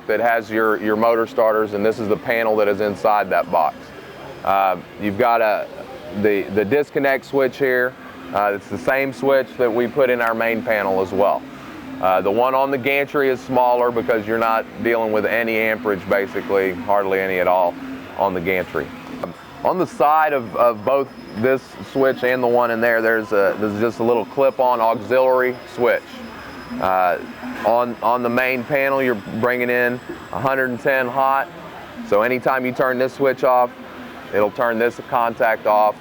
that has your motor starters, and this is the panel that is inside that box. You've got the disconnect switch here. It's the same switch that we put in our main panel as well. The one on the gantry is smaller because you're not dealing with any amperage, basically, hardly any at all on the gantry. On the side of both this switch and the one in there, there's just a little clip-on auxiliary switch. On the main panel, you're bringing in 110 hot, so anytime you turn this switch off, it'll turn this contact off,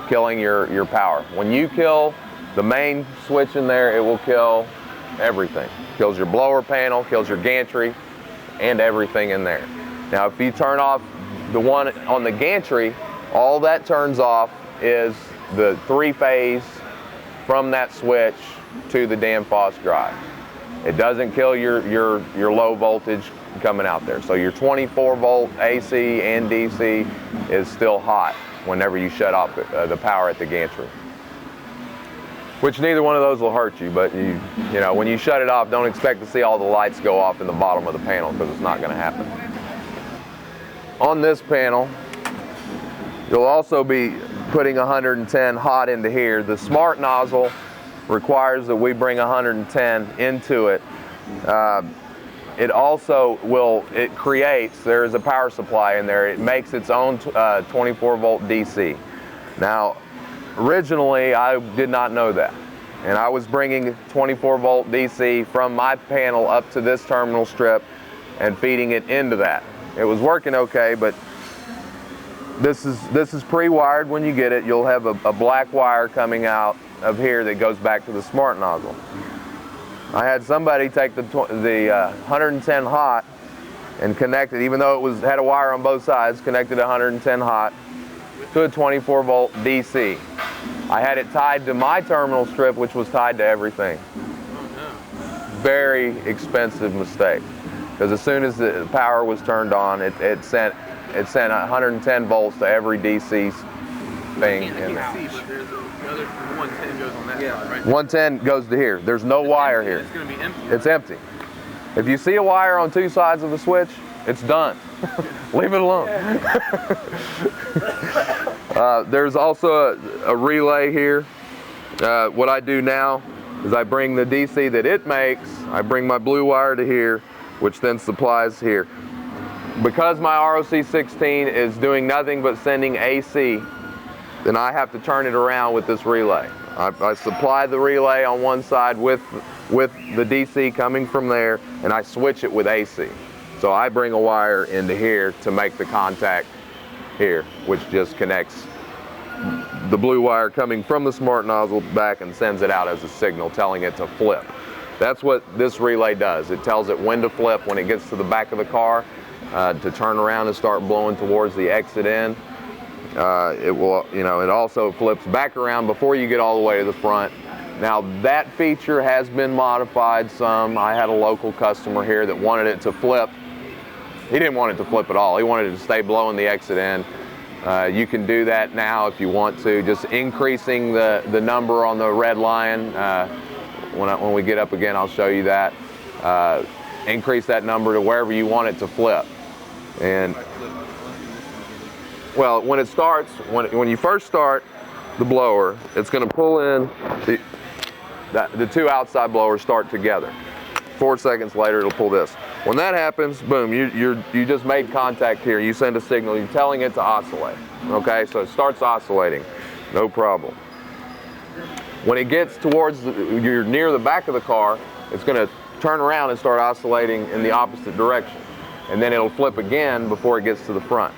killing your power. When you kill the main switch in there, it will kill everything. Kills your blower panel, kills your gantry, and everything in there. Now, if you turn off the one on the gantry, all that turns off is the 3-phase from that switch to the Danfoss drive. It doesn't kill your low voltage coming out there. So your 24-volt AC and DC is still hot whenever you shut off the power at the gantry. Which neither one of those will hurt you, but you know, when you shut it off, don't expect to see all the lights go off in the bottom of the panel, because it's not going to happen. On this panel, you'll also be putting 110 hot into here. The smart nozzle requires that we bring 110 into it. It also there is a power supply in there. It makes its own 24-volt DC. Now, originally, I did not know that. And I was bringing 24-volt DC from my panel up to this terminal strip and feeding it into that. It was working okay, but this is pre-wired when you get it. You'll have a black wire coming out of here that goes back to the smart nozzle. I had somebody take the 110 hot and connect it, even though it had a wire on both sides, connected 110 hot to a 24-volt DC. I had it tied to my terminal strip, which was tied to everything. Very expensive mistake, because as soon as the power was turned on, it sent 110 volts to every DC thing in there. But there's another 110 goes on that side, right? 110 goes to here. There's no wire here. It's going to be empty. It's empty. If you see a wire on two sides of the switch, it's done. Leave it alone. There's also a relay here. What I do now is I bring the DC that it makes, I bring my blue wire to here, which then supplies here. Because my ROC16 is doing nothing but sending AC, then I have to turn it around with this relay. I supply the relay on one side with the DC coming from there, and I switch it with AC. So I bring a wire into here to make the contact here, which just connects the blue wire coming from the smart nozzle back and sends it out as a signal telling it to flip. That's what this relay does. It tells it when to flip when it gets to the back of the car, to turn around and start blowing towards the exit end. It also flips back around before you get all the way to the front. Now, that feature has been modified some. I had a local customer here that wanted it to flip. He didn't want it to flip at all. He wanted it to stay blowing the exit end. You can do that now if you want to, just increasing the number on the red line. When we get up again, I'll show you that. Increase that number to wherever you want it to flip. And well, when it starts, when you first start the blower, it's going to pull in the two outside blowers start together. 4 seconds later, it'll pull this. When that happens, boom, you just made contact here. You send a signal. You're telling it to oscillate. Okay, so it starts oscillating, no problem. When it gets towards you're near the back of the car, it's going to turn around and start oscillating in the opposite direction, and then it'll flip again before it gets to the front.